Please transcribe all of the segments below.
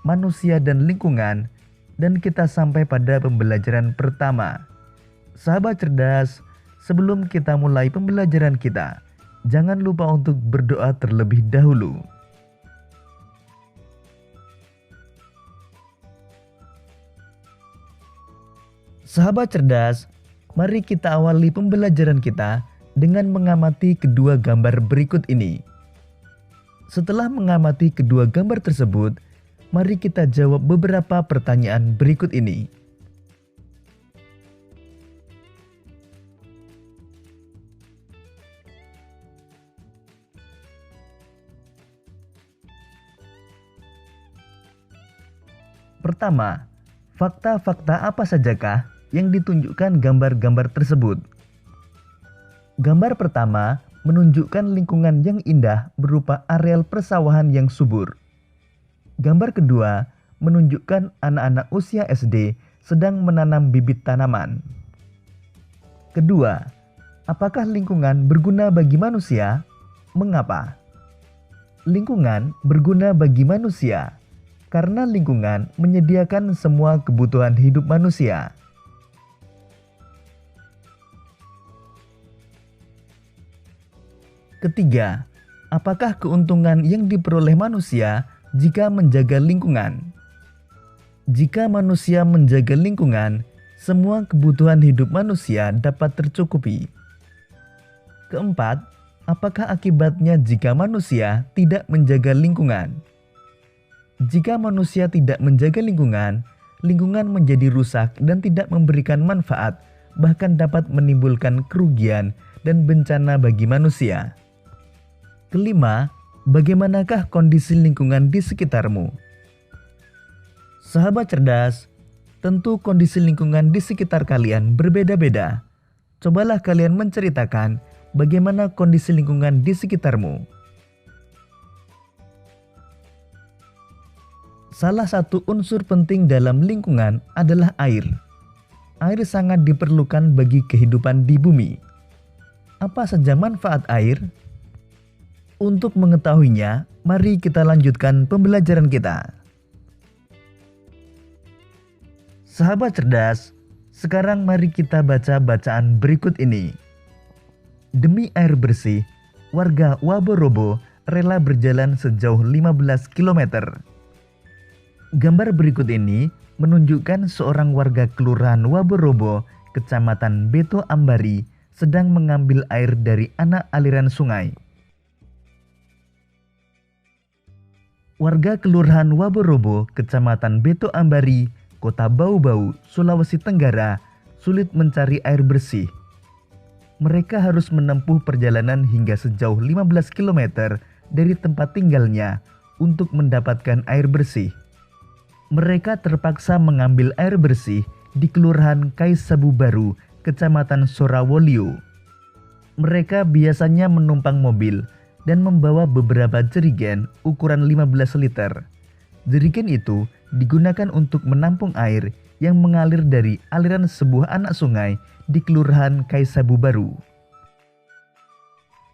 manusia dan lingkungan, dan kita sampai pada pembelajaran pertama. Sahabat cerdas, sebelum kita mulai pembelajaran kita, jangan lupa untuk berdoa terlebih dahulu. Sahabat cerdas, mari kita awali pembelajaran kita dengan mengamati kedua gambar berikut ini. Setelah mengamati kedua gambar tersebut, mari kita jawab beberapa pertanyaan berikut ini. Pertama, fakta-fakta apa sajakah yang ditunjukkan gambar-gambar tersebut? Gambar pertama menunjukkan lingkungan yang indah berupa areal persawahan yang subur. Gambar kedua menunjukkan anak-anak usia SD sedang menanam bibit tanaman. Kedua, apakah lingkungan berguna bagi manusia? Mengapa? Lingkungan berguna bagi manusia karena lingkungan menyediakan semua kebutuhan hidup manusia. Ketiga, apakah keuntungan yang diperoleh manusia jika menjaga lingkungan? Jika manusia menjaga lingkungan, semua kebutuhan hidup manusia dapat tercukupi. Keempat, apakah akibatnya jika manusia tidak menjaga lingkungan? Jika manusia tidak menjaga lingkungan, lingkungan menjadi rusak dan tidak memberikan manfaat, bahkan dapat menimbulkan kerugian dan bencana bagi manusia. Kelima, bagaimanakah kondisi lingkungan di sekitarmu? Sahabat cerdas, tentu kondisi lingkungan di sekitar kalian berbeda-beda. Cobalah kalian menceritakan bagaimana kondisi lingkungan di sekitarmu. Salah satu unsur penting dalam lingkungan adalah air. Air sangat diperlukan bagi kehidupan di bumi. Apa saja manfaat air? Untuk mengetahuinya, mari kita lanjutkan pembelajaran kita. Sahabat cerdas, sekarang mari kita baca bacaan berikut ini. Demi air bersih, warga Waborobo rela berjalan sejauh 15 km. Gambar berikut ini menunjukkan seorang warga Kelurahan Waborobo, Kecamatan Beto Ambari, sedang mengambil air dari anak aliran sungai. Warga Kelurahan Waborobo, Kecamatan Beto Ambari, Kota Bau-Bau, Sulawesi Tenggara, sulit mencari air bersih. Mereka harus menempuh perjalanan hingga sejauh 15 km dari tempat tinggalnya untuk mendapatkan air bersih. Mereka terpaksa mengambil air bersih di Kelurahan Kaisabu Baru, Kecamatan Sorawolio. Mereka biasanya menumpang mobil dan membawa beberapa jerigen ukuran 15 liter. Jerigen itu digunakan untuk menampung air yang mengalir dari aliran sebuah anak sungai di Kelurahan Kaisabu Baru.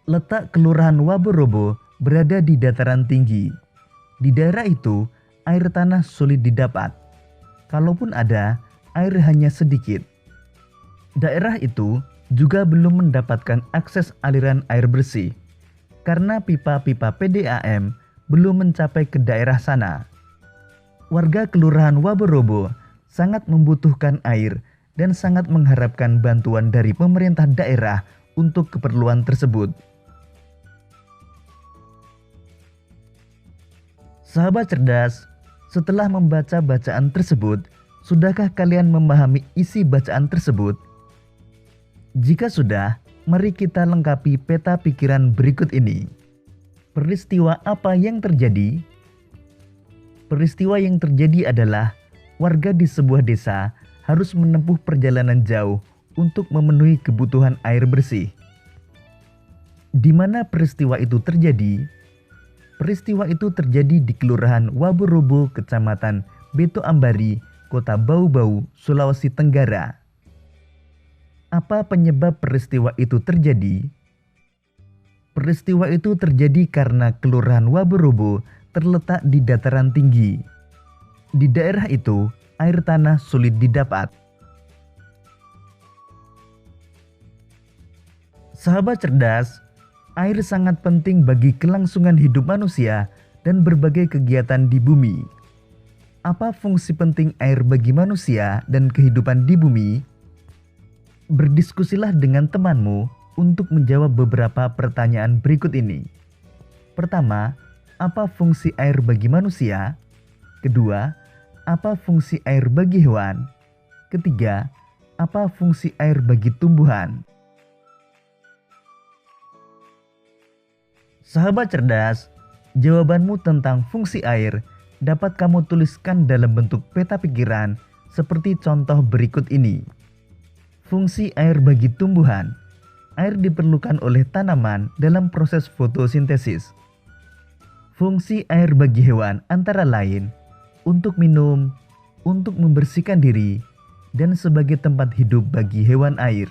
Letak Kelurahan Waborobo berada di dataran tinggi. Di daerah itu, air tanah sulit didapat. Kalaupun ada, air hanya sedikit. Daerah itu juga belum mendapatkan akses aliran air bersih karena pipa-pipa PDAM belum mencapai ke daerah sana. Warga Kelurahan Waborobo sangat membutuhkan air dan sangat mengharapkan bantuan dari pemerintah daerah untuk keperluan tersebut. Sahabat cerdas, setelah membaca bacaan tersebut, sudahkah kalian memahami isi bacaan tersebut? Jika sudah, mari kita lengkapi peta pikiran berikut ini. Peristiwa apa yang terjadi? Peristiwa yang terjadi adalah warga di sebuah desa harus menempuh perjalanan jauh untuk memenuhi kebutuhan air bersih. Di mana peristiwa itu terjadi? Peristiwa itu terjadi di Kelurahan Waborobo, Kecamatan Beto Ambari, Kota Bau-Bau, Sulawesi Tenggara. Apa penyebab peristiwa itu terjadi? Peristiwa itu terjadi karena Kelurahan Waborobo terletak di dataran tinggi. di daerah itu air tanah sulit didapat. Sahabat cerdas, air sangat penting bagi kelangsungan hidup manusia dan berbagai kegiatan di bumi. Apa fungsi penting air bagi manusia dan kehidupan di bumi? Berdiskusilah dengan temanmu untuk menjawab beberapa pertanyaan berikut ini. Pertama, apa fungsi air bagi manusia? Kedua, apa fungsi air bagi hewan? Ketiga, apa fungsi air bagi tumbuhan? Sahabat cerdas, jawabanmu tentang fungsi air dapat kamu tuliskan dalam bentuk peta pikiran seperti contoh berikut ini. Fungsi air bagi tumbuhan. Air diperlukan oleh tanaman dalam proses fotosintesis. Fungsi air bagi hewan antara lain untuk minum, untuk membersihkan diri, dan sebagai tempat hidup bagi hewan air.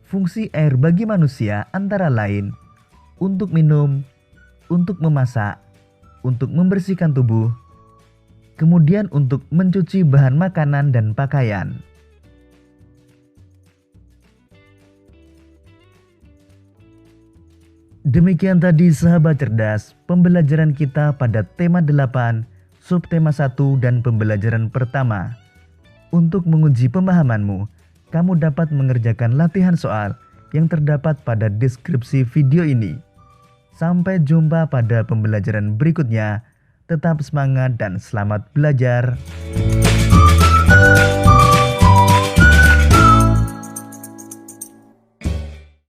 Fungsi air bagi manusia antara lain untuk minum, untuk memasak, untuk membersihkan tubuh, kemudian untuk mencuci bahan makanan dan pakaian. Demikian tadi sahabat cerdas, pembelajaran kita pada tema 8, subtema 1 dan pembelajaran pertama. Untuk menguji pemahamanmu, kamu dapat mengerjakan latihan soal yang terdapat pada deskripsi video ini. Sampai jumpa pada pembelajaran berikutnya. Tetap semangat dan selamat belajar.